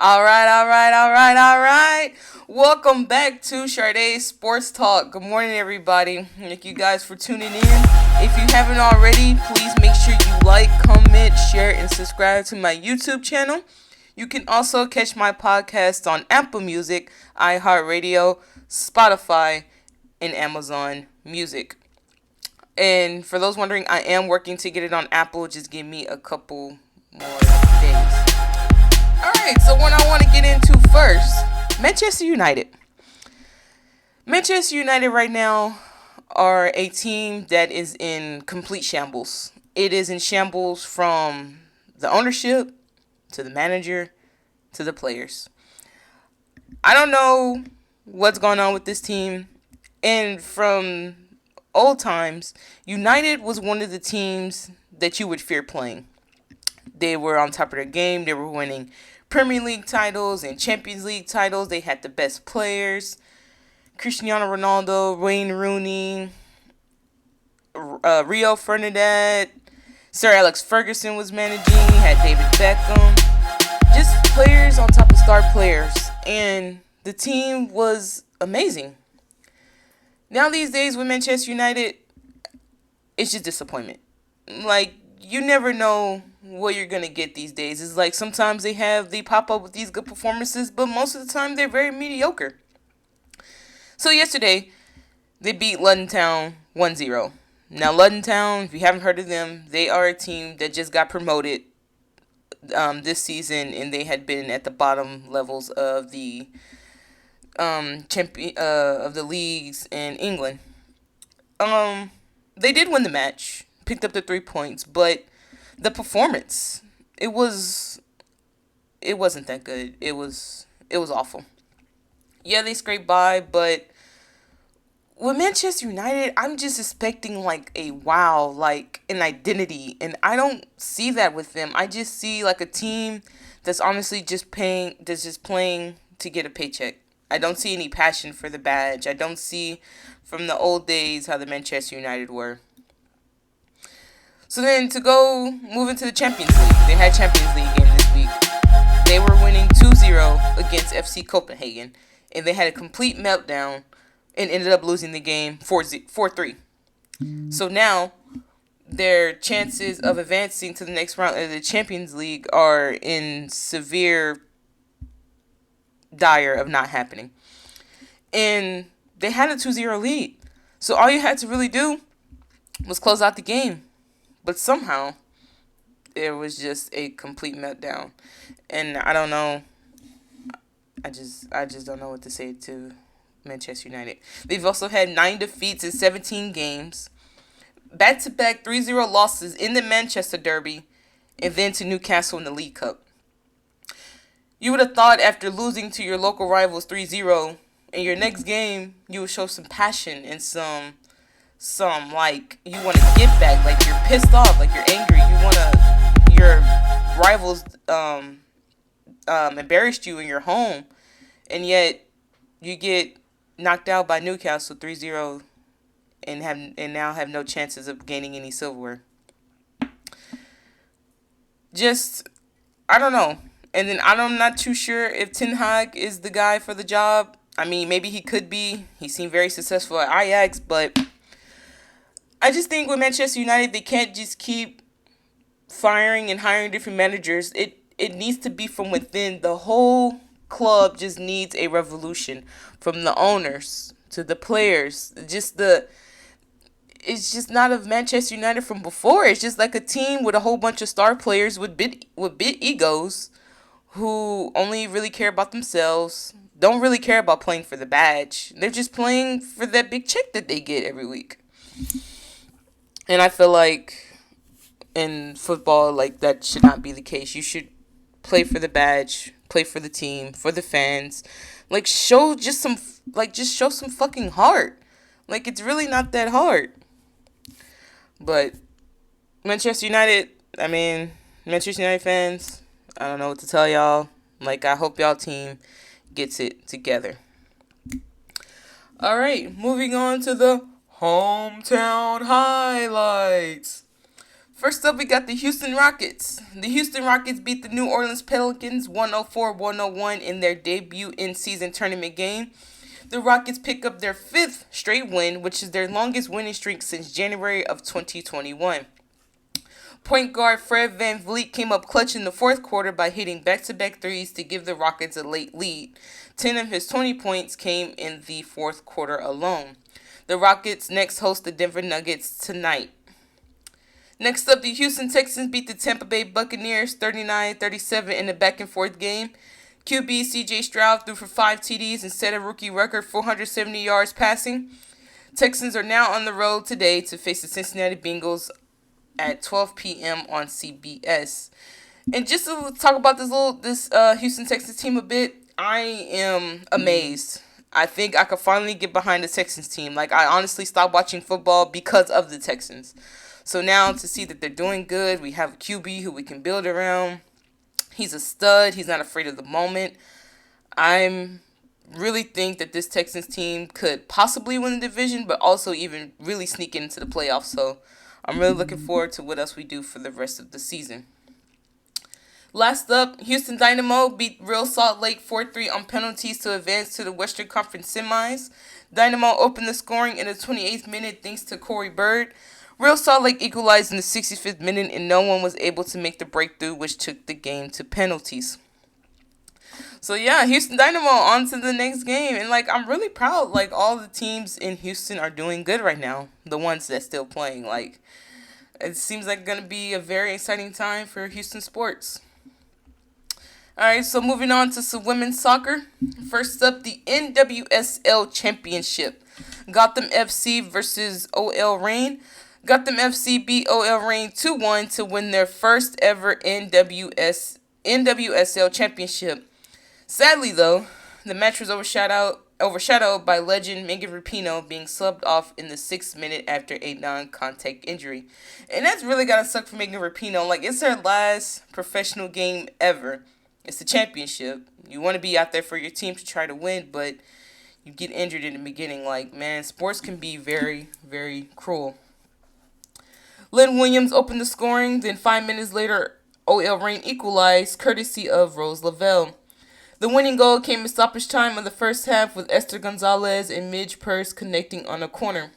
All right. Welcome back to Shardae's Sports Talk. Good morning, everybody. Thank you guys for tuning in. If you haven't already, please make sure you like, comment, share, and subscribe to my YouTube channel. You can also catch my podcast on Apple Music, iHeartRadio, Spotify, and Amazon Music. And for those wondering, I am working to get it on Apple. Just give me a couple more days. Alright, so what I want to get into first, Manchester United. Manchester United right now are a team that is in complete shambles. It is in shambles from the ownership to the manager to the players. I don't know what's going on with this team. And from old times, United was one of the teams that you would fear playing. They were on top of their game. They were winning Premier League titles and Champions League titles. They had the best players. Cristiano Ronaldo, Wayne Rooney, Rio Ferdinand, Sir Alex Ferguson was managing. He had David Beckham. Just players on top of star players. And the team was amazing. Now these days with Manchester United, it's just disappointment. Like, you never know what you're going to get these days. It's like sometimes they pop up with these good performances, but most of the time they're very mediocre. So yesterday, they beat Luton Town 1-0. Now Luton Town, if you haven't heard of them, they are a team that just got promoted this season, and they had been at the bottom levels of the of the leagues in England. They did win the match, picked up the 3 points, but the performance, it wasn't that good. It was awful. Yeah, they scraped by, but with Manchester United, I'm just expecting like a wow, like an identity, and I don't see that with them. I just see like a team that's honestly just playing to get a paycheck. I don't see any passion for the badge. I don't see from the old days how the Manchester United were. So then to go move into the Champions League. They had Champions League game this week. They were winning 2-0 against FC Copenhagen. And they had a complete meltdown and ended up losing the game 4-3. So now their chances of advancing to the next round of the Champions League are in severe dire of not happening. And they had a 2-0 lead. So all you had to really do was close out the game. But somehow, it was just a complete meltdown. And I don't know. I just don't know what to say to Manchester United. They've also had 9 defeats in 17 games. Back-to-back 3-0 losses in the Manchester Derby. And then to Newcastle in the League Cup. You would have thought after losing to your local rivals 3-0, in your next game, you would show some passion and some like you want to get back, like you're pissed off, like you're angry, your rivals embarrassed you in your home, and yet you get knocked out by Newcastle 3-0 and now have no chances of gaining any silverware. Just, I don't know. And then I'm not too sure if Ten Hag is the guy for the job. I mean, maybe he could be. He seemed very successful at Ajax, but I just think with Manchester United, they can't just keep firing and hiring different managers. It needs to be from within. The whole club just needs a revolution, from the owners to the players. It's just not of Manchester United from before. It's just like a team with a whole bunch of star players with big egos who only really care about themselves, don't really care about playing for the badge. They're just playing for that big check that they get every week. And I feel like in football, like, that should not be the case. You should play for the badge, play for the team, for the fans. Like, show some fucking heart. Like, it's really not that hard. But Manchester United fans, I don't know what to tell y'all. Like, I hope y'all team gets it together. All right, moving on to the hometown highlights. First up, we got the Houston Rockets. The Houston Rockets beat the New Orleans Pelicans 104-101 in their debut in-season tournament game. The Rockets pick up their fifth straight win, which is their longest winning streak since January of 2021. Point guard Fred VanVleet came up clutch in the fourth quarter by hitting back-to-back threes to give the Rockets a late lead. 10 of his 20 points came in the fourth quarter alone. The Rockets next host the Denver Nuggets tonight. Next up, the Houston Texans beat the Tampa Bay Buccaneers 39-37 in a back-and-forth game. QB C.J. Stroud threw for 5 TDs and set a rookie record 470 yards passing. Texans are now on the road today to face the Cincinnati Bengals at 12 p.m. on CBS. And just to talk about this Houston Texans team a bit, I am amazed. I think I could finally get behind the Texans team. Like, I honestly stopped watching football because of the Texans. So now to see that they're doing good, we have a QB who we can build around. He's a stud. He's not afraid of the moment. I really think that this Texans team could possibly win the division, but also even really sneak into the playoffs. So I'm really looking forward to what else we do for the rest of the season. Last up, Houston Dynamo beat Real Salt Lake 4-3 on penalties to advance to the Western Conference semis. Dynamo opened the scoring in the 28th minute thanks to Corey Bird. Real Salt Lake equalized in the 65th minute and no one was able to make the breakthrough, which took the game to penalties. So yeah, Houston Dynamo on to the next game. And I'm really proud. All the teams in Houston are doing good right now. The ones that's still playing. It seems like going to be a very exciting time for Houston sports. Alright, so moving on to some women's soccer. First up, the NWSL Championship. Gotham FC versus OL Reign. Gotham FC beat OL Reign 2-1 to win their first ever NWSL Championship. Sadly, though, the match was overshadowed by legend Megan Rapinoe being subbed off in the 6th minute after a non-contact injury. And that's really gotta suck for Megan Rapinoe. It's her last professional game ever. It's the championship. You want to be out there for your team to try to win, but you get injured in the beginning. Man, sports can be very, very cruel. Lynn Williams opened the scoring, then 5 minutes later, OL Reign equalized, courtesy of Rose Lavelle. The winning goal came in stoppage time of the first half with Esther Gonzalez and Midge Purse connecting on a corner.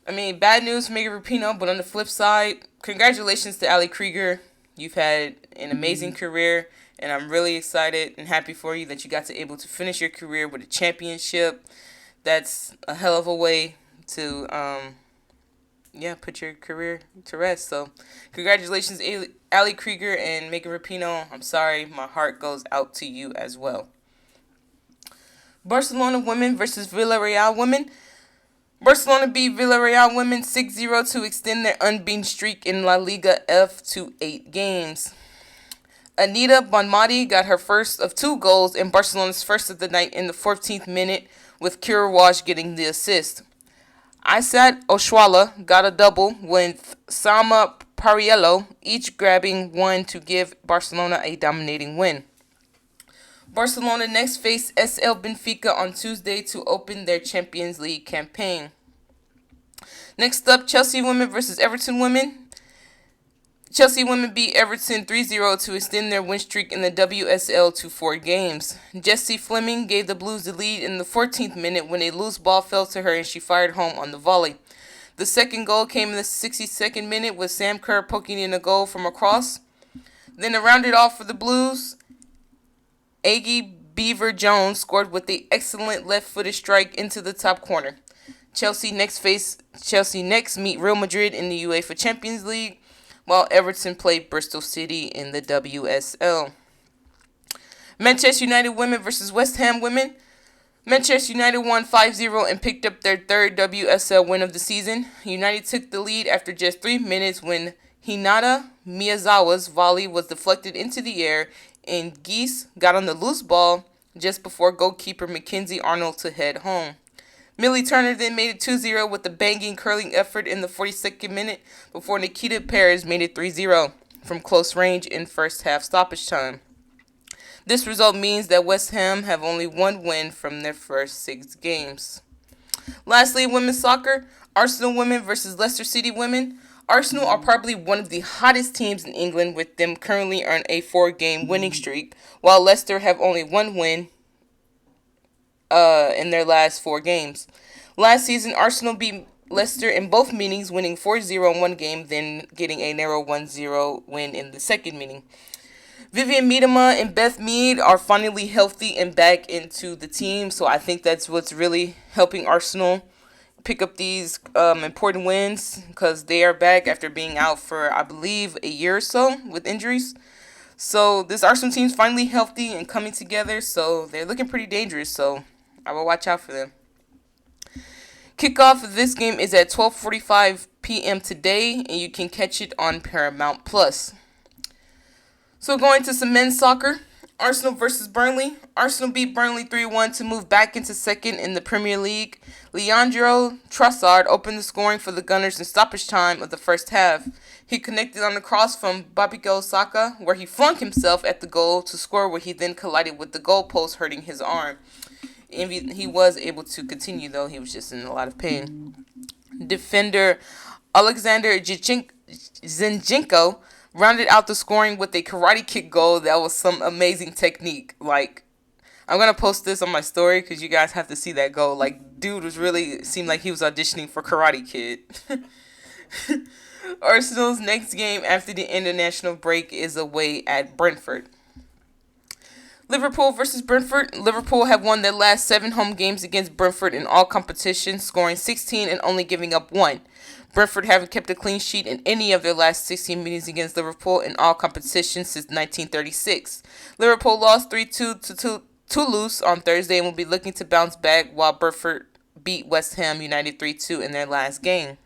Bad news for Megan Rapinoe, but on the flip side, congratulations to Ali Krieger. You've had an amazing career, and I'm really excited and happy for you that you got to able to finish your career with a championship. That's a hell of a way to put your career to rest. So, congratulations, Ali Krieger and Megan Rapinoe. I'm sorry, my heart goes out to you as well. Barcelona women versus Villarreal women. Barcelona beat Villarreal women 6-0 to extend their unbeaten streak in La Liga F to 8 games. Anita Bonmati got her first of 2 goals and Barcelona's first of the night in the 14th minute, with Kira Walsh getting the assist. Aisat Oshuala got a double with Salma Pariello, each grabbing one to give Barcelona a dominating win. Barcelona next faced SL Benfica on Tuesday to open their Champions League campaign. Next up, Chelsea women versus Everton women. Chelsea women beat Everton 3-0 to extend their win streak in the WSL to 4 games. Jessie Fleming gave the Blues the lead in the 14th minute when a loose ball fell to her and she fired home on the volley. The second goal came in the 62nd minute with Sam Kerr poking in a goal from across. Then to round it off for the Blues, Aggie Beaver Jones scored with an excellent left-footed strike into the top corner. Chelsea next meet Real Madrid in the UEFA Champions League, while Everton played Bristol City in the WSL. Manchester United women versus West Ham women. Manchester United won 5-0 and picked up their third WSL win of the season. United took the lead after just 3 minutes when Hinata Miyazawa's volley was deflected into the air and Geese got on the loose ball just before goalkeeper Mackenzie Arnold to head home. Millie Turner then made it 2-0 with a banging curling effort in the 42nd minute before Nikita Perez made it 3-0 from close range in first half stoppage time. This result means that West Ham have only 1 win from their first 6 games. Lastly, women's soccer, Arsenal women versus Leicester City women. Arsenal are probably one of the hottest teams in England, with them currently on a 4-game winning streak, while Leicester have only one win in their last 4 games. Last season, Arsenal beat Leicester in both meetings, winning 4-0 in one game, then getting a narrow 1-0 win in the second meeting. Vivian Miedema and Beth Mead are finally healthy and back into the team, so I think that's what's really helping Arsenal pick up these important wins, because they are back after being out for, I believe, a year or so with injuries. So this Arsenal team's finally healthy and coming together, so they're looking pretty dangerous, so I will watch out for them. Kickoff of this game is at 12:45 p.m. today, and you can catch it on Paramount Plus. So going to some men's soccer, Arsenal versus Burnley. Arsenal beat Burnley 3-1 to move back into second in the Premier League. Leandro Trossard opened the scoring for the Gunners in stoppage time of the first half. He connected on the cross from Bukayo Saka, where he flung himself at the goal to score, where he then collided with the goalpost, hurting his arm. And he was able to continue, though. He was just in a lot of pain. Defender Alexander Zinchenko rounded out the scoring with a karate kick goal that was some amazing technique. Like, I'm going to post this on my story because you guys have to see that goal. Like, dude seemed like he was auditioning for Karate Kid. Arsenal's next game after the international break is away at Brentford. Liverpool versus Brentford. Liverpool have won their last 7 home games against Brentford in all competitions, scoring 16 and only giving up 1. Brentford haven't kept a clean sheet in any of their last 16 meetings against Liverpool in all competitions since 1936. Liverpool lost 3-2 to Toulouse on Thursday and will be looking to bounce back, while Brentford beat West Ham United 3-2 in their last game.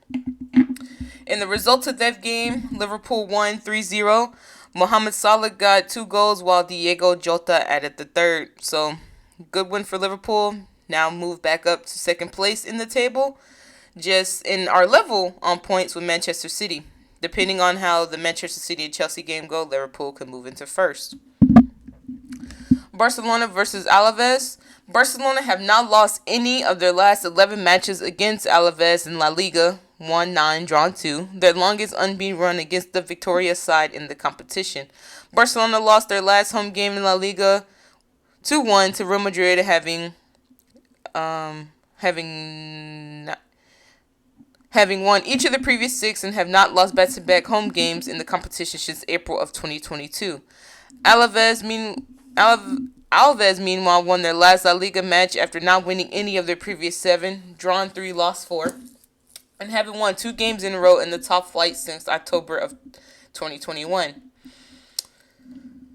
In the results of that game, Liverpool won 3-0. Mohamed Salah got 2 goals, while Diego Jota added the third. So, good win for Liverpool. Now move back up to second place in the table, just in our level on points with Manchester City. Depending on how the Manchester City and Chelsea game go, Liverpool can move into first. Barcelona versus Alaves. Barcelona have not lost any of their last 11 matches against Alaves in La Liga, won 9, drawn 2, their longest unbeaten run against the victorious side in the competition. Barcelona lost their last home game in La Liga 2-1 to Real Madrid, having won each of the previous 6, and have not lost back-to-back home games in the competition since April of 2022. Alaves, meanwhile, won their last La Liga match after not winning any of their previous 7, drawn 3, lost 4, and having won 2 games in a row in the top flight since October of 2021.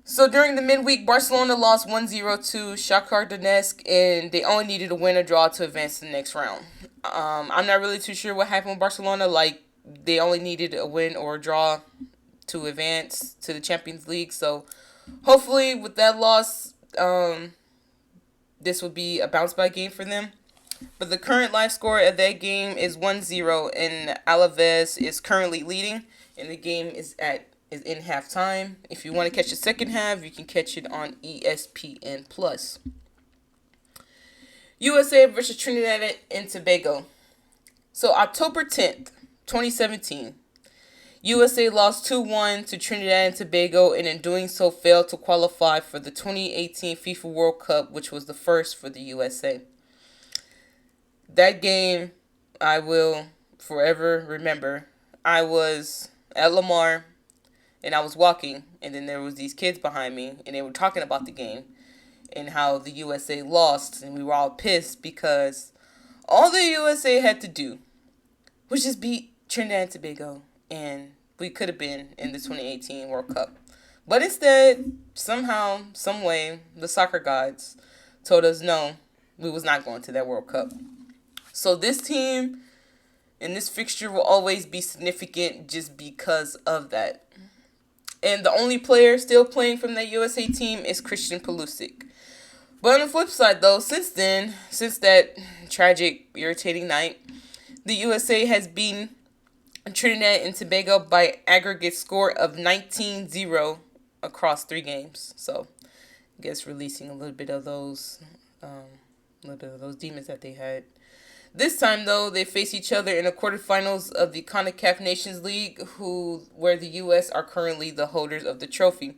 So during the midweek, Barcelona lost 1-0 to Shakhtar Donetsk, and they only needed a win or draw to advance to the next round. I'm not really too sure what happened with Barcelona. Like, they only needed a win or a draw to advance to the Champions League. So hopefully with that loss, this will be a bounce back game for them. But the current live score of that game is 1-0, and Alaves is currently leading, and the game is in halftime. If you want to catch the second half, you can catch it on ESPN Plus. USA versus Trinidad and Tobago. So October 10th, 2017, USA lost 2-1 to Trinidad and Tobago, and in doing so failed to qualify for the 2018 FIFA World Cup, which was the first for the USA. That game, I will forever remember. I was at Lamar, and I was walking, and then there was these kids behind me, and they were talking about the game and how the USA lost, and we were all pissed because all the USA had to do was just beat Trinidad and Tobago, and we could have been in the 2018 World Cup. But instead, somehow, some way, the soccer gods told us no, we was not going to that World Cup. So this team and this fixture will always be significant just because of that. And the only player still playing from that USA team is Christian Pulisic. But on the flip side, though, since that tragic, irritating night, the USA has beaten Trinidad and Tobago by aggregate score of 19-0 across 3 games. So, I guess releasing a little bit of those demons that they had. This time, though, they face each other in the quarterfinals of the CONCACAF Nations League, where the U.S. are currently the holders of the trophy.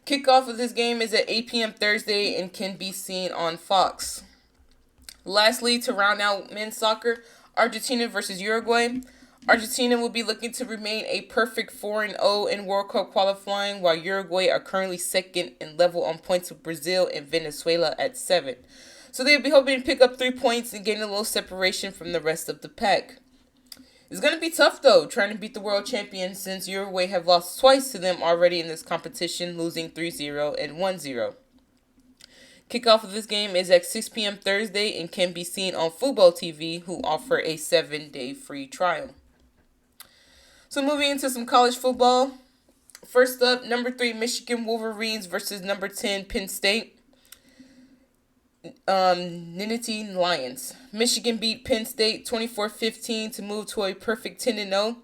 Kickoff of this game is at 8 p.m. Thursday and can be seen on Fox. Lastly, to round out men's soccer, Argentina versus Uruguay. Argentina will be looking to remain a perfect 4-0 in World Cup qualifying, while Uruguay are currently second and level on points with Brazil and Venezuela at 7. So they'll be hoping to pick up 3 points and gain a little separation from the rest of the pack. It's going to be tough, though, trying to beat the world champions since Uruguay have lost twice to them already in this competition, losing 3-0 and 1-0. Kickoff of this game is at 6 p.m. Thursday and can be seen on Football TV, who offer a 7-day free trial. So moving into some college football. First up, number 3 Michigan Wolverines versus number 10 Penn State. Nittany Lions. Michigan beat Penn State 24-15 to move to a perfect 10-0.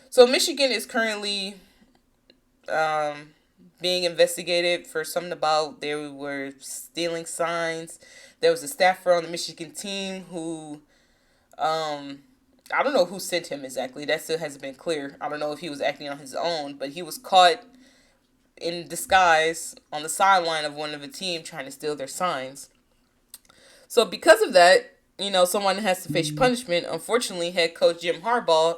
So Michigan is currently being investigated for something about they were stealing signs. There was a staffer on the Michigan team who I don't know who sent him exactly. That still hasn't been clear. I don't know if he was acting on his own, but he was caught in disguise on the sideline of one of the team trying to steal their signs. So because of that, someone has to face punishment. Unfortunately, head coach Jim Harbaugh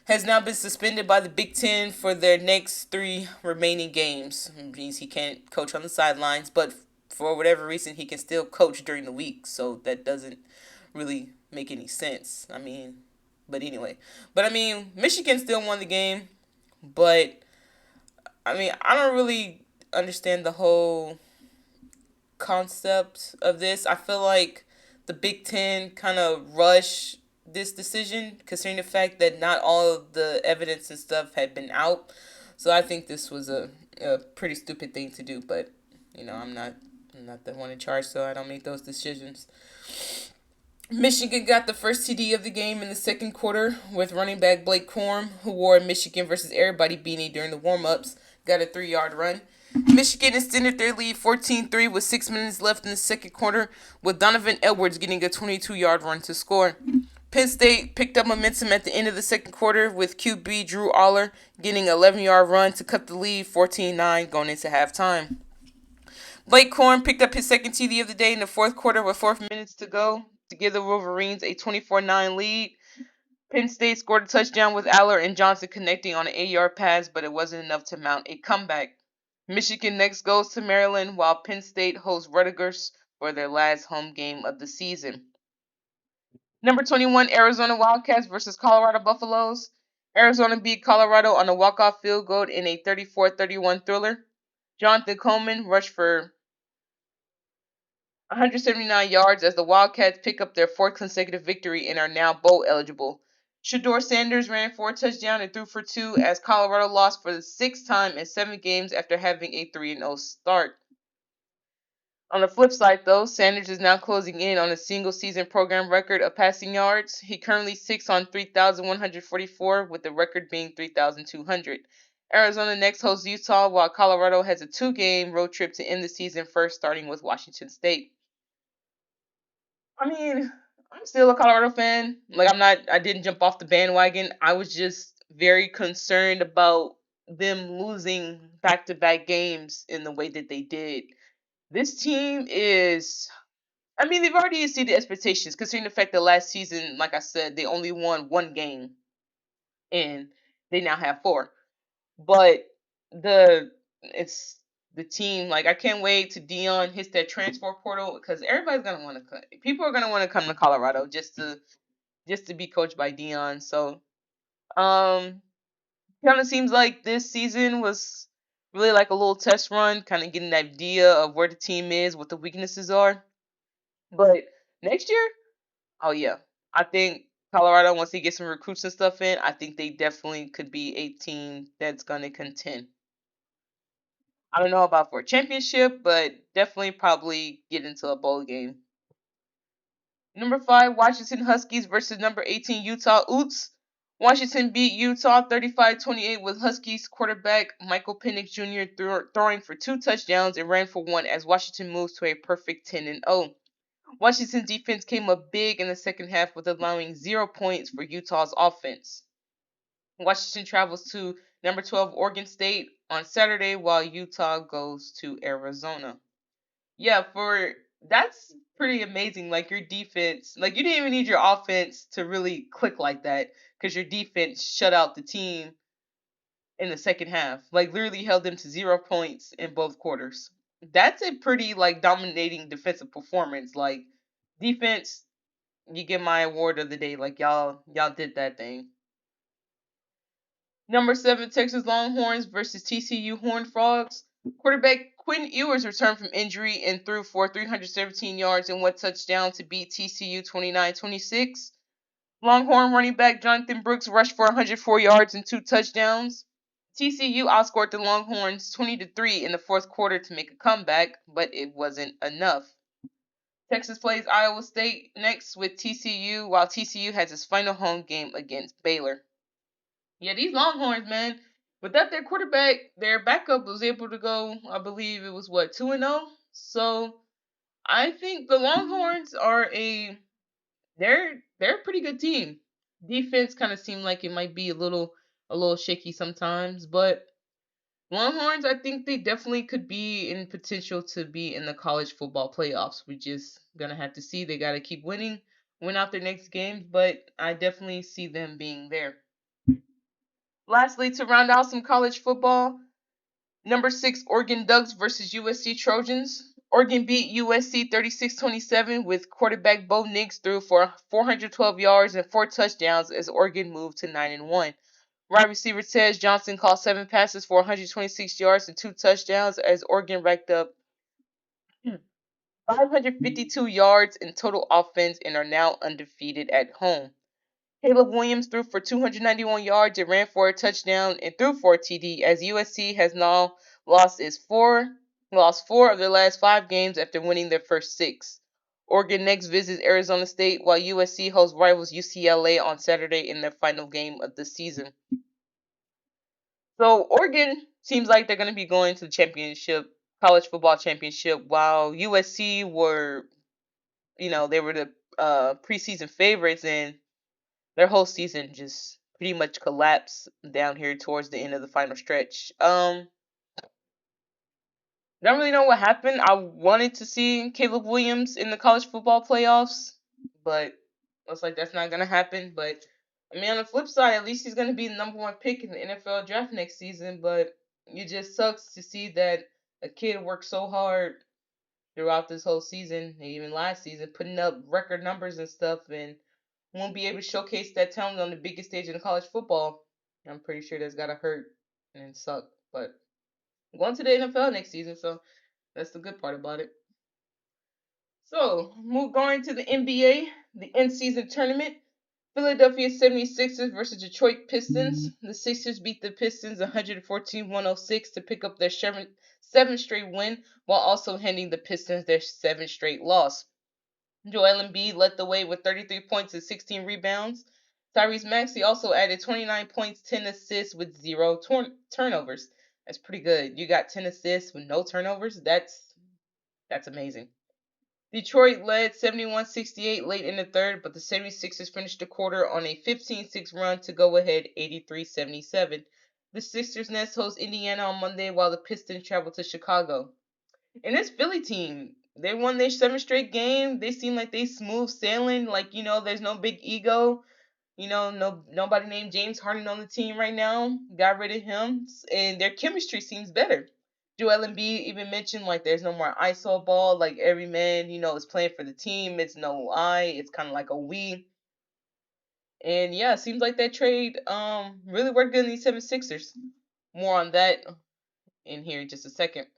has now been suspended by the Big Ten for their next 3 remaining games. It means he can't coach on the sidelines, but for whatever reason, he can still coach during the week. So that doesn't really make any sense. But anyway. Michigan still won the game, but I don't really understand the whole concept of this. I feel like the Big Ten kind of rushed this decision, considering the fact that not all of the evidence and stuff had been out. So I think this was a pretty stupid thing to do. But I'm not the one in charge, so I don't make those decisions. Michigan got the first TD of the game in the second quarter with running back Blake Corum, who wore a Michigan versus everybody beanie during the warm-ups, got a 3-yard run. Michigan extended their lead 14-3 with 6 minutes left in the second quarter, with Donovan Edwards getting a 22-yard run to score. Penn State picked up momentum at the end of the second quarter with QB Drew Aller getting an 11-yard run to cut the lead 14-9 going into halftime. Blake Corum picked up his second TD of the day in the fourth quarter with 4 minutes to go to give the Wolverines a 24-9 lead. Penn State scored a touchdown with Aller and Johnson connecting on an 8-yard pass, but it wasn't enough to mount a comeback. Michigan next goes to Maryland, while Penn State hosts Rutgers for their last home game of the season. Number 21, Arizona Wildcats versus Colorado Buffaloes. Arizona beat Colorado on a walk-off field goal in a 34-31 thriller. Jonathan Coleman rushed for 179 yards as the Wildcats pick up their 4th consecutive victory and are now bowl eligible. Shedeur Sanders ran for a touchdown and threw for 2 as Colorado lost for the 6th time in 7 games after having a 3-0 start. On the flip side, though, Sanders is now closing in on a single-season program record of passing yards. He currently sits on 3,144, with the record being 3,200. Arizona next hosts Utah, while Colorado has a 2-game road trip to end the season first, starting with Washington State. I'm still a Colorado fan. I didn't jump off the bandwagon. I was just very concerned about them losing back-to-back games in the way that they did. This team is, they've already exceeded expectations, considering the fact that last season, like I said, they only won 1 game, and they now have 4. But it's the team. I can't wait to Dion hits that transfer portal, because everybody's gonna want to. People are gonna want to come to Colorado just to be coached by Dion. So, kind of seems like this season was really like a little test run, kind of getting an idea of where the team is, what the weaknesses are. But next year, oh yeah, I think Colorado, once they get some recruits and stuff in, I think they definitely could be a team that's gonna contend. I don't know about for a championship, but definitely probably get into a bowl game. Number 5, Washington Huskies versus number 18 Utah Utes. Washington beat Utah 35-28 with Huskies quarterback Michael Penix Jr. throwing for 2 touchdowns and ran for 1 as Washington moves to a perfect 10-0. Washington's defense came up big in the second half with allowing 0 points for Utah's offense. Washington travels to number 12 Oregon State on Saturday while Utah goes to Arizona. Yeah, for that's pretty amazing. Like your defense, like you didn't even need your offense to really click like that because your defense shut out the team in the second half. Like literally held them to 0 points in both quarters. That's a pretty like dominating defensive performance. Like defense, you get my award of the day. Like y'all did that thing. Number 7 Texas Longhorns versus TCU Horned Frogs. Quarterback Quinn Ewers returned from injury and threw for 317 yards and 1 touchdown to beat TCU 29-26. Longhorn running back Jonathan Brooks rushed for 104 yards and 2 touchdowns. TCU outscored the Longhorns 20-3 in the fourth quarter to make a comeback, but it wasn't enough. Texas plays Iowa State next with TCU, while TCU has its final home game against Baylor. Yeah, these Longhorns, man, without their quarterback, their backup was able to go, I believe it was what, 2-0? So I think the Longhorns are they're a pretty good team. Defense kind of seemed like it might be a little shaky sometimes, but Longhorns, I think they definitely could be in potential to be in the college football playoffs. We just gonna have to see. They gotta keep winning, win out their next games, but I definitely see them being there. Lastly, to round out some college football, number 6 Oregon Ducks versus USC Trojans. Oregon beat USC 36-27 with quarterback Bo Nix threw for 412 yards and 4 touchdowns as Oregon moved to 9-1. Wide receiver Tej Johnson caught 7 passes for 126 yards and 2 touchdowns as Oregon racked up 552 yards in total offense and are now undefeated at home. Caleb Williams threw for 291 yards and ran for a touchdown and threw for a TD as USC has now lost four of their last 5 games after winning their first 6. Oregon next visits Arizona State while USC hosts rivals UCLA on Saturday in their final game of the season. So Oregon seems like they're going to be going to the championship, college football championship, while USC were, they were the preseason favorites, and their whole season just pretty much collapsed down here towards the end of the final stretch. Don't really know what happened. I wanted to see Caleb Williams in the college football playoffs, but looks like that's not gonna happen. But I mean, on the flip side, at least he's gonna be the number 1 pick in the NFL draft next season. But it just sucks to see that a kid worked so hard throughout this whole season, and even last season, putting up record numbers and stuff, and won't be able to showcase that talent on the biggest stage in college football. I'm pretty sure that's gotta hurt and suck. But I'm going to the NFL next season, so that's the good part about it. So, going to the NBA, the in-season tournament. Philadelphia 76ers versus Detroit Pistons. The Sixers beat the Pistons 114-106 to pick up their seventh straight win, while also handing the Pistons their 7th straight loss. Joel Embiid led the way with 33 points and 16 rebounds. Tyrese Maxey also added 29 points, 10 assists with 0 turnovers. That's pretty good. You got 10 assists with no turnovers. That's amazing. Detroit led 71-68 late in the third, but the 76ers finished the quarter on a 15-6 run to go ahead 83-77. The Sixers next host Indiana on Monday while the Pistons travel to Chicago. And this Philly team, they won their 7th straight game. They seem like they smooth sailing. Like, there's no big ego. Nobody named James Harden on the team right now. Got rid of him. And their chemistry seems better. Joel Embiid even mentioned like there's no more ISO ball. Like every man, is playing for the team. It's no I. It's kind of like a we. And yeah, it seems like that trade really worked good in these 76ers. More on that in here in just a second.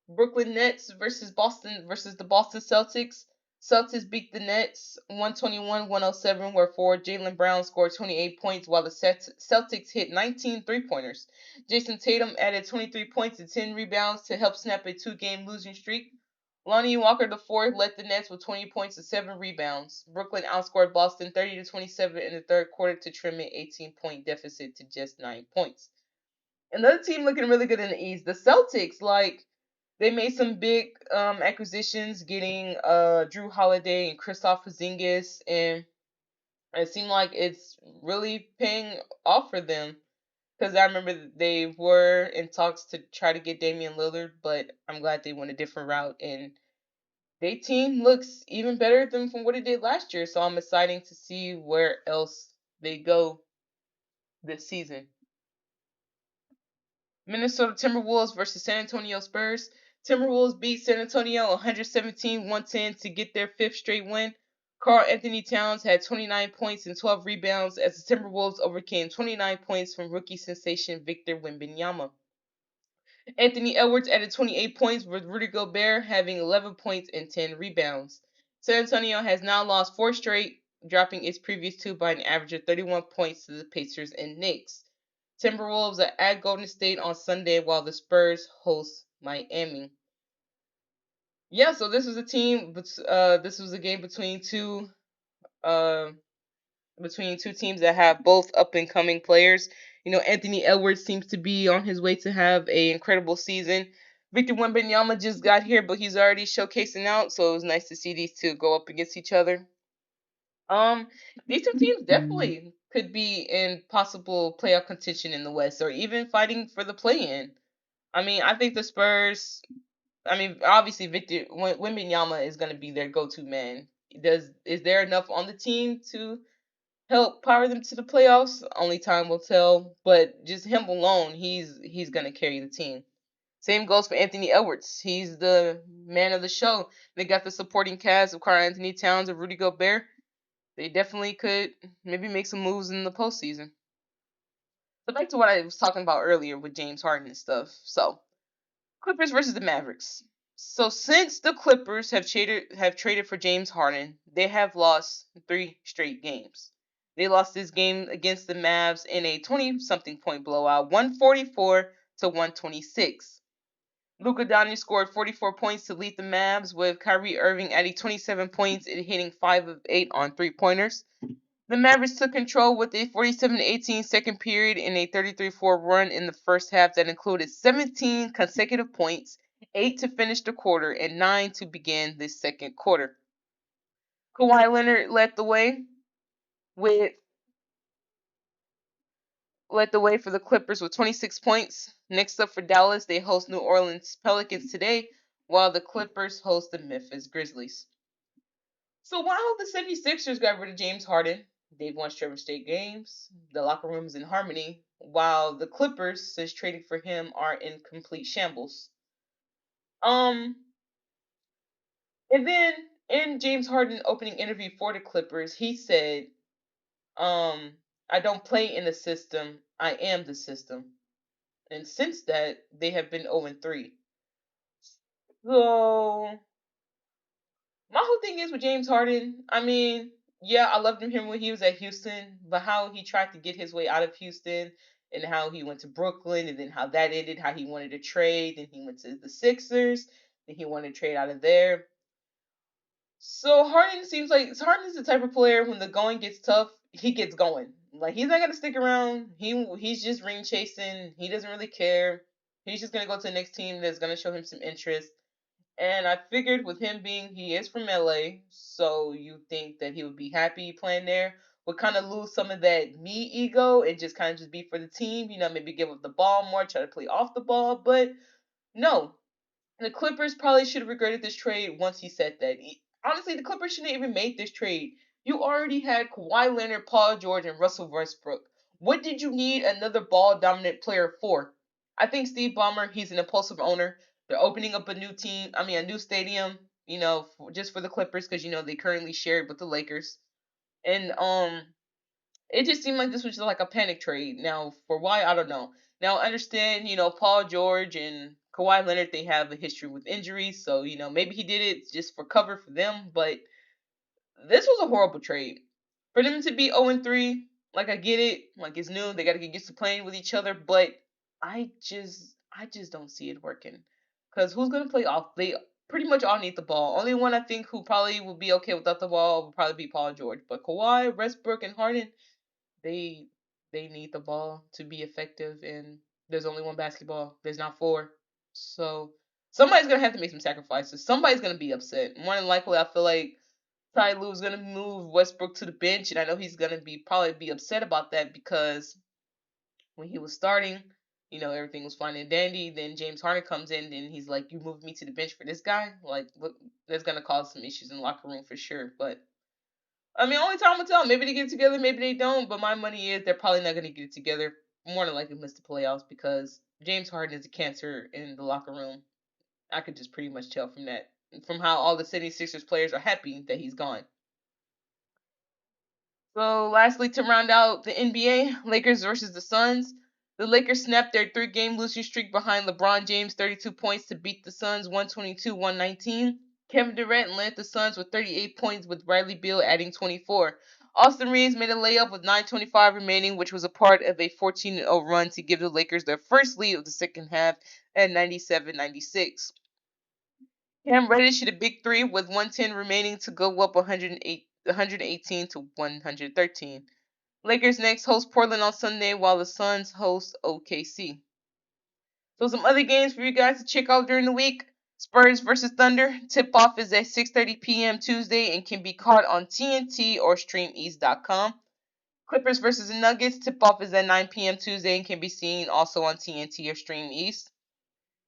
Brooklyn Nets versus the Boston Celtics. Celtics beat the Nets 121-107, where forward Jaylen Brown scored 28 points while the Celtics hit 19 three-pointers. Jason Tatum added 23 points and 10 rebounds to help snap a 2-game losing streak. Lonnie Walker IV led the Nets with 20 points and 7 rebounds. Brooklyn outscored Boston 30-27 in the third quarter to trim an 18-point deficit to just 9 points. Another team looking really good in the East. The Celtics, like They made some big acquisitions, getting Drew Holiday and Kristaps Porzingis, and it seemed like it's really paying off for them. Because I remember they were in talks to try to get Damian Lillard, but I'm glad they went a different route, and their team looks even better than from what it did last year. So I'm excited to see where else they go this season. Minnesota Timberwolves versus San Antonio Spurs. Timberwolves beat San Antonio 117-110 to get their fifth straight win. Carl Anthony Towns had 29 points and 12 rebounds as the Timberwolves overcame 29 points from rookie sensation Victor Wembanyama. Anthony Edwards added 28 points with Rudy Gobert having 11 points and 10 rebounds. San Antonio has now lost four straight, dropping its previous two by an average of 31 points to the Pacers and Knicks. Timberwolves are at Golden State on Sunday while the Spurs host Miami. Yeah, so this was a team, but this was a game uh, between two teams that have both up and coming players. Anthony Edwards seems to be on his way to have a incredible season. Victor Wembanyama just got here, but he's already showcasing out, so it was nice to see these two go up against each other. Um, these two teams definitely could be in possible playoff contention in the West, or even fighting for the play-in. I mean, I think the Spurs. I mean, obviously, Victor Wembanyama is going to be their go-to man. Is there enough on the team to help power them to the playoffs? Only time will tell. But just him alone, he's gonna carry the team. Same goes for Anthony Edwards. He's the man of the show. They got the supporting cast of Karl Anthony Towns and Rudy Gobert. They definitely could maybe make some moves in the postseason. So back to what I was talking about earlier with James Harden and stuff. So Clippers versus the Mavericks. So since the Clippers have traded for James Harden, they have lost three straight games. They lost this game against the Mavs in a 20-something point blowout, 144 to 126. Luka Doncic scored 44 points to lead the Mavs, with Kyrie Irving adding 27 points and hitting 5 of 8 on three-pointers. The Mavericks took control with a 47-18 second period in a 33-4 run in the first half that included 17 consecutive points, 8 to finish the quarter, and 9 to begin the second quarter. Kawhi Leonard with led the way for the Clippers with 26 points. Next up for Dallas, they host New Orleans Pelicans today, while the Clippers host the Memphis Grizzlies. So while the 76ers got rid of James Harden, they've won seven straight games. The locker room is in harmony, while the Clippers, since trading for him, are in complete shambles. Um, and then in James Harden opening interview for the Clippers, he said, I don't play in the system, I am the system. And since that, they have been 0-3. So my whole thing is with James Harden. I mean, yeah, I loved him when he was at Houston, but how he tried to get his way out of Houston and how he went to Brooklyn and then how that ended, how he wanted to trade, then he went to the Sixers, then he wanted to trade out of there. So Harden is the type of player when the going gets tough, he gets going. Like he's not gonna stick around. He's just ring chasing. He doesn't really care. He's just gonna go to the next team that's gonna show him some interest. And I figured with him being, he is from LA, so you think that he would be happy playing there. Would kind of lose some of that me ego and just kind of just be for the team, maybe give up the ball more, try to play off the ball. But no, the Clippers probably should have regretted this trade once he said that. Honestly, the Clippers shouldn't even make this trade. You already had Kawhi Leonard, Paul George, and Russell Westbrook. What did you need another ball dominant player for? I think Steve Ballmer, he's an impulsive owner. They're opening up a new stadium, just for the Clippers because they currently share it with the Lakers. And it just seemed like this was just like a panic trade. Now, for why, I don't know. Now, I understand, Paul George and Kawhi Leonard, they have a history with injuries, so maybe he did it just for cover for them. But this was a horrible trade for them to be 0-3. Like I get it, like it's new, they got to get used to playing with each other, but I just don't see it working. Cause who's gonna play off? They pretty much all need the ball. Only one I think who probably will be okay without the ball will probably be Paul George. But Kawhi, Westbrook, and Harden, they they need the ball to be effective. And there's only one basketball. There's not four. So Somebody's gonna have to make some sacrifices. Somebody's gonna be upset. More than likely, I feel like Ty Lue's gonna move Westbrook to the bench, and I know he's gonna probably be upset about that because when he was starting, everything was fine and dandy. Then James Harden comes in, and he's like, "You moved me to the bench for this guy." Like, look, that's gonna cause some issues in the locker room for sure. But I mean, only time will tell. Maybe they get together, maybe they don't. But my money is they're probably not gonna get it together. More than likely miss the playoffs because James Harden is a cancer in the locker room. I could just pretty much tell from that, from how all the 76ers players are happy that he's gone. So, lastly, to round out the NBA, Lakers versus the Suns. The Lakers snapped their three-game losing streak behind LeBron James' 32 points to beat the Suns 122-119. Kevin Durant led the Suns with 38 points, with Bradley Beal adding 24. Austin Reeves made a layup with 9:25 remaining, which was a part of a 14-0 run to give the Lakers their first lead of the second half at 97-96. Cam Reddish hit a big three with 110 remaining to go up 118 to 113. Lakers next host Portland on Sunday while the Suns host OKC. So some other games for you guys to check out during the week. Spurs versus Thunder. Tip-off is at 6:30 p.m. Tuesday and can be caught on TNT or StreamEast.com. Clippers versus the Nuggets. Tip-off is at 9 p.m. Tuesday and can be seen also on TNT or StreamEast.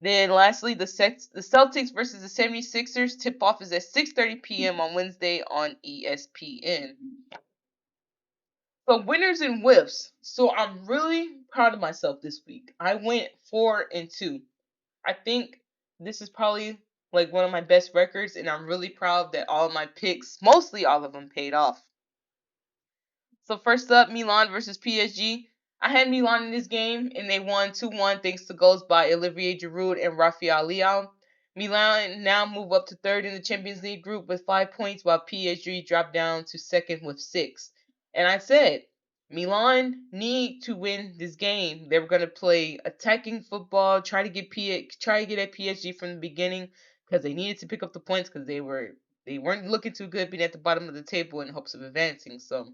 Then lastly, the Celtics versus the 76ers. Tip-off is at 6:30 p.m. on Wednesday on ESPN. So winners and whiffs. So I'm really proud of myself this week. I went 4-2. I think this is probably like one of my best records, and I'm really proud that all of my picks, mostly all of them, paid off. So first up, Milan versus PSG. I had Milan in this game, and they won 2-1 thanks to goals by Olivier Giroud and Rafael Leao. Milan now move up to third in the Champions League group with 5 points, while PSG dropped down to second with 6. And I said, Milan need to win this game. They were going to play attacking football, try to get at PSG from the beginning because they needed to pick up the points because they weren't looking too good being at the bottom of the table in hopes of advancing. So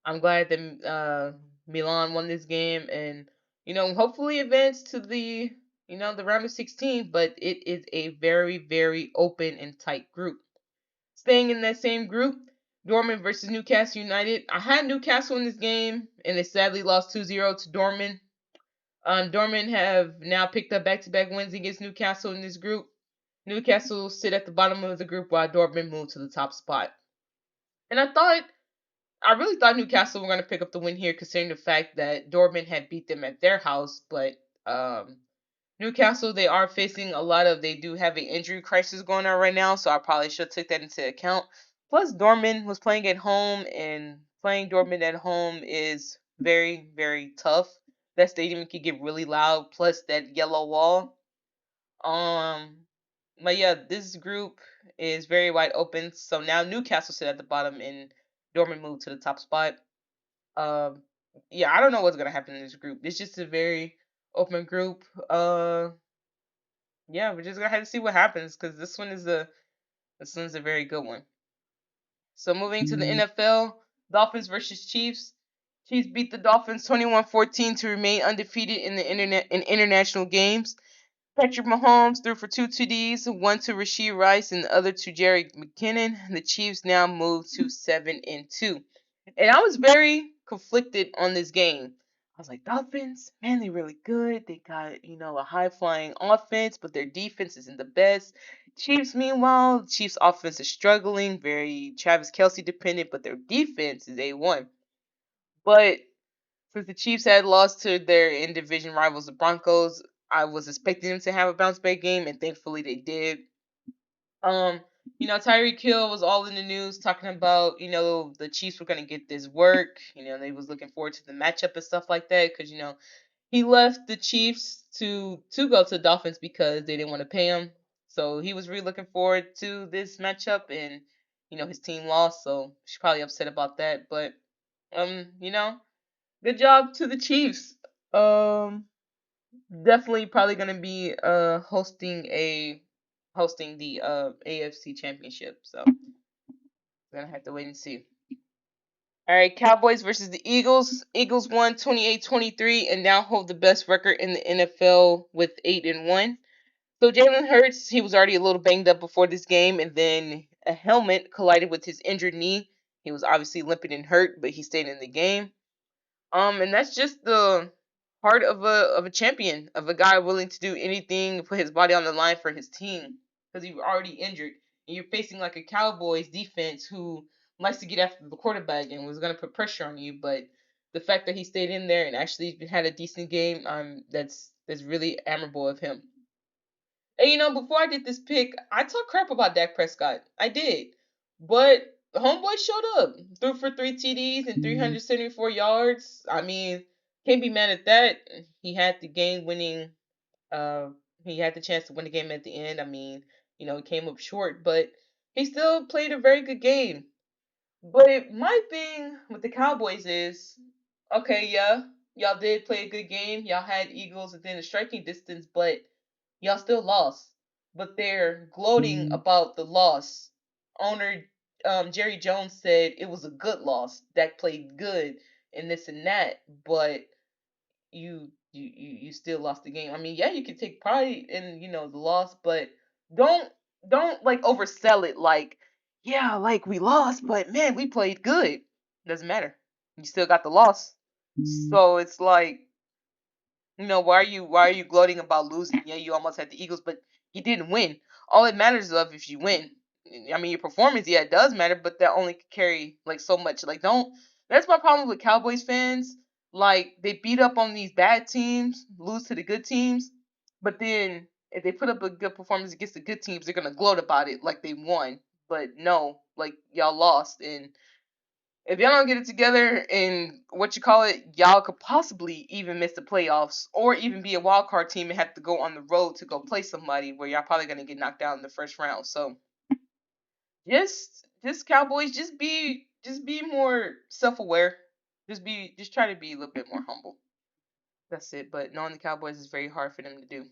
I'm glad that Milan won this game and hopefully advance to the round of 16. But it is a very very open and tight group. Staying in that same group, Dortmund versus Newcastle United. I had Newcastle in this game and they sadly lost 2-0 to Dortmund. Dortmund have now picked up back-to-back wins against Newcastle in this group. Newcastle sit at the bottom of the group while Dortmund moved to the top spot. And I really thought Newcastle were going to pick up the win here, considering the fact that Dortmund had beat them at their house. But Newcastle, they do have an injury crisis going on right now, so I probably should take that into account. Plus, Dortmund was playing at home, and playing Dortmund at home is very, very tough. That stadium can get really loud, plus that yellow wall. Um, but yeah, this group is very wide open. So now Newcastle sit at the bottom, and Dortmund moved to the top spot. Um, yeah, I don't know what's gonna happen in this group. It's just a very open group. Yeah, we're just gonna have to see what happens because this one's a very good one. So moving to the NFL, Dolphins versus Chiefs. Chiefs beat the Dolphins 21-14 to remain undefeated in the international games. Patrick Mahomes threw for two TDs, one to Rashee Rice and the other to Jerry McKinnon. The Chiefs now move to 7-2. And I was very conflicted on this game. I was like, Dolphins, man, they're really good. They got, a high flying offense, but their defense isn't the best. Chiefs, meanwhile, Chiefs offense is struggling, very Travis Kelsey dependent, but their defense is A1. But since the Chiefs had lost to their in division rivals, the Broncos, I was expecting them to have a bounce back game, and thankfully they did. Um, Tyreek Hill was all in the news talking about, the Chiefs were gonna get this work. They was looking forward to the matchup and stuff like that because he left the Chiefs to go to the Dolphins because they didn't want to pay him. So he was really looking forward to this matchup, and his team lost, so she's probably upset about that. But good job to the Chiefs. Definitely probably gonna be hosting the AFC Championship. So we're gonna have to wait and see. All right, Cowboys versus the Eagles. Eagles won 28-23 and now hold the best record in the NFL with 8-1. So Jalen Hurts, he was already a little banged up before this game, and then a helmet collided with his injured knee. He was obviously limping and hurt, but he stayed in the game. And that's just the heart of a champion, of a guy willing to do anything, put his body on the line for his team, because he was already injured. And you're facing like a Cowboys defense who likes to get after the quarterback and was going to put pressure on you. But the fact that he stayed in there and actually had a decent game, that's really admirable of him. And before I did this pick, I talked crap about Dak Prescott. I did. But the homeboy showed up. Threw for three TDs and 374 yards. I mean, can't be mad at that. He had the game winning uh he had the chance to win the game at the end. I mean, he came up short, but he still played a very good game. But my thing with the Cowboys is, okay, yeah, y'all did play a good game. Y'all had Eagles within a striking distance, but y'all still lost. But they're gloating about the loss. Owner Jerry Jones said it was a good loss. Dak played good and this and that, but you still lost the game. I mean, yeah, you can take pride in the loss, but don't don't like oversell it. Like, yeah, like we lost, but man, we played good. Doesn't matter. You still got the loss. So it's like, why are you gloating about losing? Yeah, you almost had the Eagles, but you didn't win. All it matters is if you win. I mean, your performance, yeah, it does matter, but that only can carry like so much. Like, don't. That's my problem with Cowboys fans. Like, they beat up on these bad teams, lose to the good teams, but then if they put up a good performance against the good teams, they're gonna gloat about it like they won. But no, like y'all lost, and if y'all don't get it together and what you call it, y'all could possibly even miss the playoffs or even be a wild card team and have to go on the road to go play somebody where y'all probably gonna get knocked out in the first round. So just Cowboys, just be more self aware. Just try to be a little bit more humble. That's it. But knowing the Cowboys is very hard for them to do.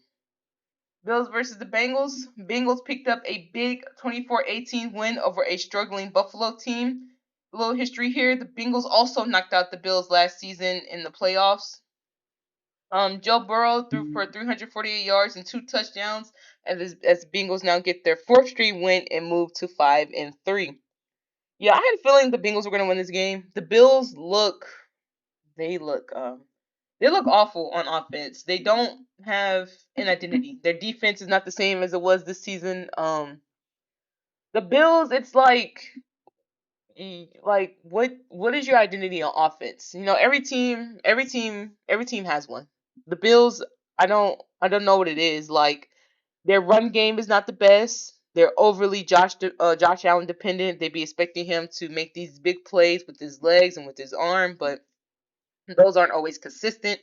Bills versus the Bengals. Bengals picked up a big 24-18 win over a struggling Buffalo team. A little history here. The Bengals also knocked out the Bills last season in the playoffs. Joe Burrow threw for 348 yards and two touchdowns as the Bengals now get their fourth straight win and move to 5-3. Yeah, I had a feeling the Bengals were going to win this game. The Bills they look they look awful on offense. They don't have an identity. Their defense is not the same as it was this season. The Bills, it's like what is your identity on offense? Every team has one. The Bills, I don't know what it is. Like, their run game is not the best. They're overly Josh Allen dependent. They be expecting him to make these big plays with his legs and with his arm, but those aren't always consistent.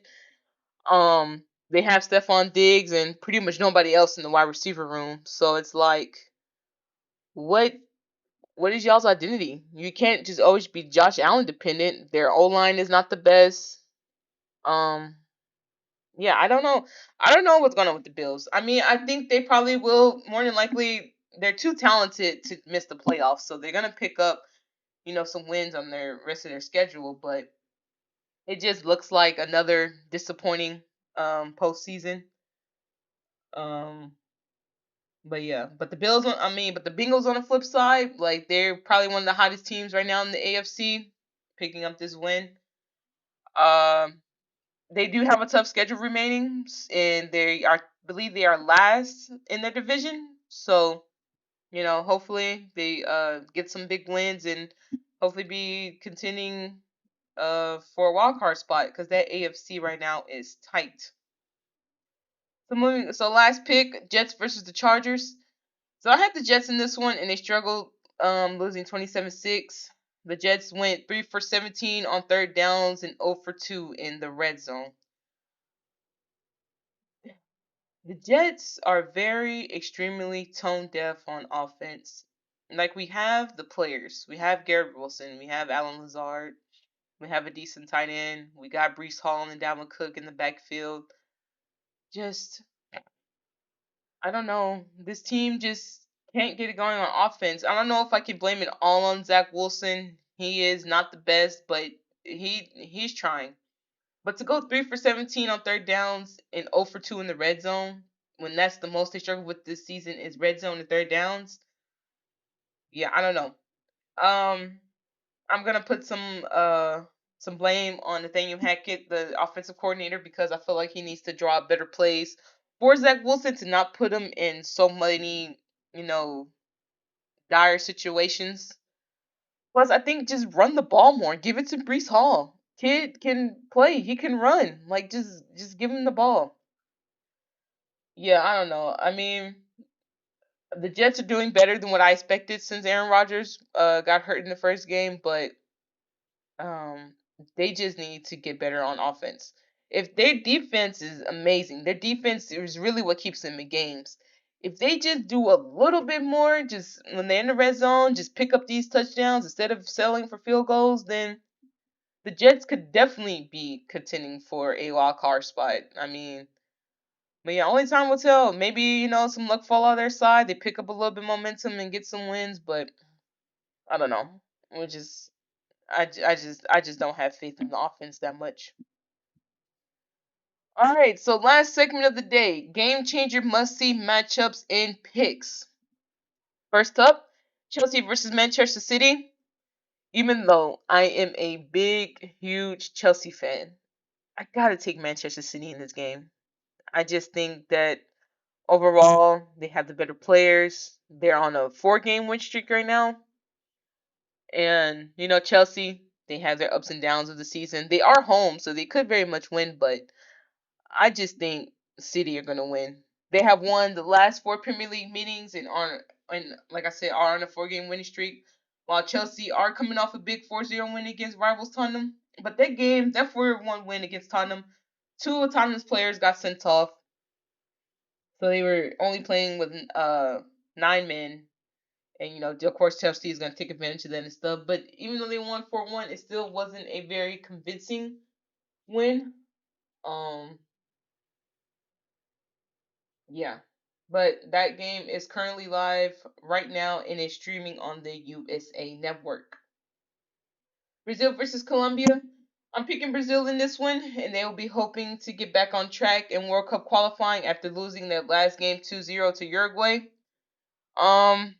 They have Stephon Diggs and pretty much nobody else in the wide receiver room. So it's like, what what is y'all's identity? You can't just always be Josh Allen dependent. Their O line is not the best. Um, yeah, I don't know. I don't know what's going on with the Bills. I mean, I think they probably will more than likely. They're too talented to miss the playoffs, so they're gonna pick up, some wins on their rest of their schedule. But it just looks like another disappointing postseason. Um, but yeah, but the Bengals on the flip side, like they're probably one of the hottest teams right now in the AFC, picking up this win. Um, they do have a tough schedule remaining, and believe they are last in their division. So hopefully they get some big wins and hopefully be contending for a wild card spot because that AFC right now is tight. So last pick, Jets versus the Chargers. So I had the Jets in this one, and they struggled, losing 27-6. The Jets went 3 for 17 on third downs and 0 for 2 in the red zone. The Jets are very extremely tone deaf on offense. Like, we have the players. We have Garrett Wilson. We have Alan Lazard. We have a decent tight end. We got Brees Hall and Dalvin Cook in the backfield. Just, I don't know. This team just can't get it going on offense. I don't know if I can blame it all on Zach Wilson. He is not the best, but he's trying. But to go 3 for 17 on third downs and 0 for 2 in the red zone, when that's the most they struggle with this season is red zone and third downs. Yeah, I don't know. Um, I'm gonna put some blame on Nathaniel Hackett, the offensive coordinator, because I feel like he needs to draw better plays for Zach Wilson to not put him in so many, you know, dire situations. Plus, I think just run the ball more. Give it to Brees Hall. Kid can play. He can run. Like just give him the ball. Yeah, I don't know. I mean, the Jets are doing better than what I expected since Aaron Rodgers got hurt in the first game, but um they just need to get better on offense. If their defense is amazing, their defense is really what keeps them in games. If they just do a little bit more, just when they're in the red zone, just pick up these touchdowns instead of settling for field goals, then the Jets could definitely be contending for a wild card spot. I mean, but yeah, only time will tell. Maybe, some luck fall on their side. They pick up a little bit of momentum and get some wins, but I don't know. We just I just don't have faith in the offense that much. All right, so last segment of the day, game changer must see matchups and picks. First up, Chelsea versus Manchester City. Even though I am a big, huge Chelsea fan, I gotta take Manchester City in this game. I just think that overall they have the better players. They're on a 4 game win streak right now, and Chelsea, they have their ups and downs of the season. They are home, so they could very much win, but I just think City are gonna win. They have won the last 4 Premier League meetings and like I said, are on a 4 game winning streak. While Chelsea are coming off a big 4-0 win against rivals Tottenham. But that 4-1 win against Tottenham, two of Tottenham's players got sent off. So they were only playing with 9 men. And of course Chelsea is gonna take advantage of that and stuff. But even though they won 4-1, it still wasn't a very convincing win. Um Yeah. But that game is currently live right now and is streaming on the USA Network. Brazil versus Colombia. I'm picking Brazil in this one, and they will be hoping to get back on track in World Cup qualifying after losing their last game 2-0 to Uruguay. Um,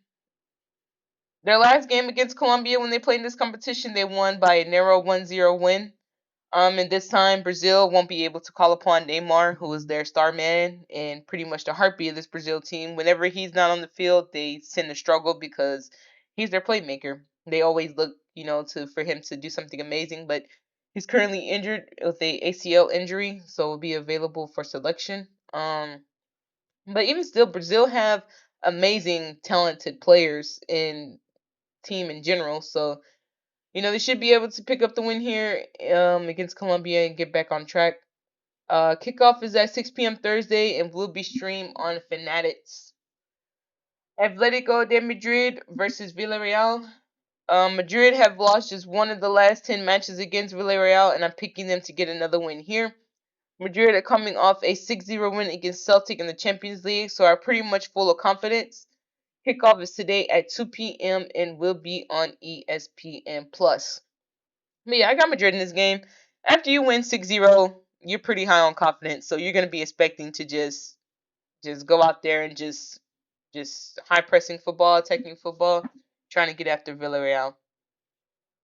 their last game against Colombia when they played in this competition, they won by a narrow 1-0 win. And this time Brazil won't be able to call upon Neymar, who is their star man and pretty much the heartbeat of this Brazil team. Whenever he's not on the field, they tend to struggle because he's their playmaker. They always look, to for him to do something amazing, but he's currently injured with a ACL injury, so will be available for selection. But even still, Brazil have amazing, talented players in team in general, so they should be able to pick up the win here against Colombia and get back on track. Kickoff is at 6 p.m. Thursday and will be streamed on Fanatics. Atletico de Madrid versus Villarreal. Madrid have lost just one of the last 10 matches against Villarreal, and I'm picking them to get another win here. Madrid are coming off a 6-0 win against Celtic in the Champions League, so are pretty much full of confidence. Kickoff is today at 2 p.m. and will be on ESPN Plus. But yeah, I got Madrid in this game. After you win 6-0, you're pretty high on confidence, so you're gonna be expecting to just go out there and just high pressing football, attacking football, trying to get after Villarreal.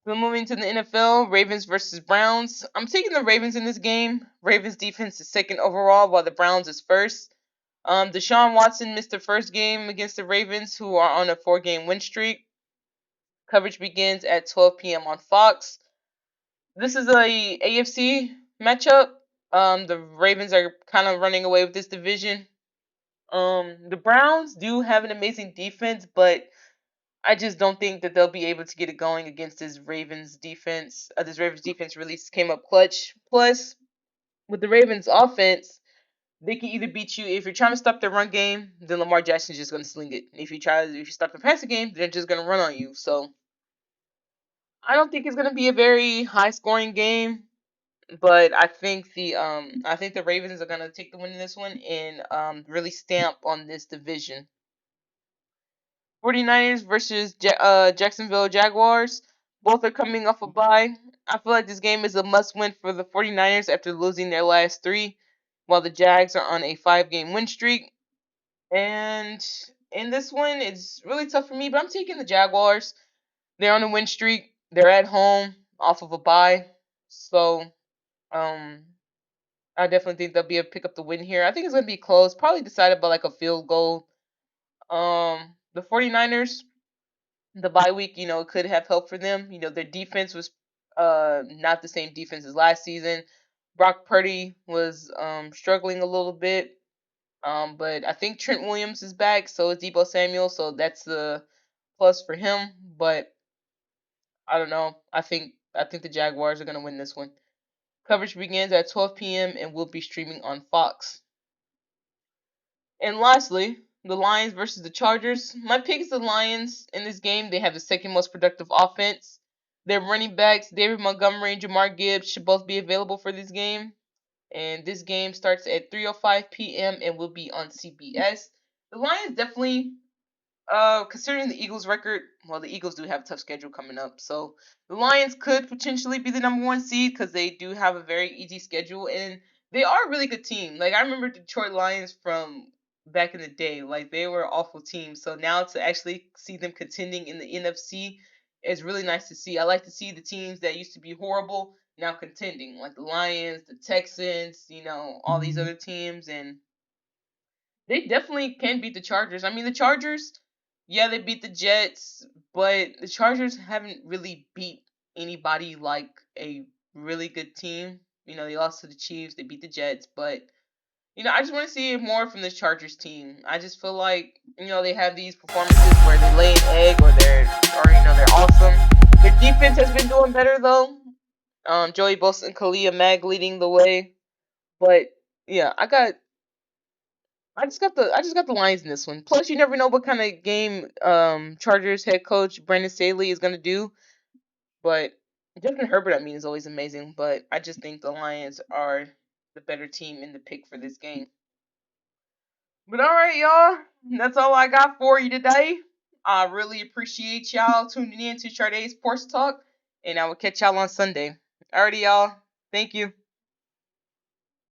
We're moving to the NFL, Ravens versus Browns. I'm taking the Ravens in this game. Ravens defense is second overall, while the Browns is first. Deshaun Watson missed the first game against the Ravens, who are on a 4 game win streak. Coverage begins at 12 p.m. on Fox. This is a AFC matchup. The Ravens are kind of running away with this division. The Browns do have an amazing defense, but I just don't think that they'll be able to get it going against this Ravens defense. This Ravens defense really came up clutch. Plus, with the Ravens offense, they can either beat you if you're trying to stop their run game, then Lamar Jackson's just gonna sling it. If you stop the passing game, they're just gonna run on you. So I don't think it's gonna be a very high scoring game. But I think the Ravens are gonna take the win in this one and really stamp on this division. 49ers versus Jacksonville Jaguars. Both are coming off a bye. I feel like this game is a must win for the 49ers after losing their last 3, while the Jags are on a 5 game win streak. And in this one, it's really tough for me, but I'm taking the Jaguars. They're on a win streak. They're at home off of a bye. So, um, I definitely think they'll be able to pick up the win here. I think it's going to be close, probably decided by like a field goal. The 49ers, the bye week, could have helped for them. Their defense was not the same defense as last season. Brock Purdy was struggling a little bit. But I think Trent Williams is back, so is Debo Samuel, so that's the plus for him. But I don't know. I think the Jaguars are gonna win this one. Coverage begins at 12 p.m. and will be streaming on Fox. And lastly, the Lions versus the Chargers. My pick is the Lions in this game. They have the second most productive offense. Their running backs, David Montgomery and Jamar Gibbs, should both be available for this game. And this game starts at 3:05 p.m. and will be on CBS. The Lions definitely, considering the Eagles' record, well, the Eagles do have a tough schedule coming up, so the Lions could potentially be the number one seed because they do have a very easy schedule and they are a really good team. Like I remember Detroit Lions from back in the day, like they were an awful team. So now to actually see them contending in the NFC is really nice to see. I like to see the teams that used to be horrible now contending, like the Lions, the Texans, all these other teams, and they definitely can beat the Chargers. I mean, the Chargers, yeah, they beat the Jets, but the Chargers haven't really beat anybody like a really good team. They lost to the Chiefs, they beat the Jets, but I just want to see more from this Chargers team. I just feel like they have these performances where they lay an egg or they're awesome. Their defense has been doing better though. Joey Bosa and Khalil Mack leading the way, but yeah, I just got the Lions in this one. Plus, you never know what kind of game Chargers head coach Brandon Staley is gonna do. But Justin Herbert, I mean, is always amazing. But I just think the Lions are the better team in the pick for this game. But all right, y'all, that's all I got for you today. I really appreciate y'all tuning in to Sharday Sports Talk, and I will catch y'all on Sunday. Alrighty, y'all. Thank you.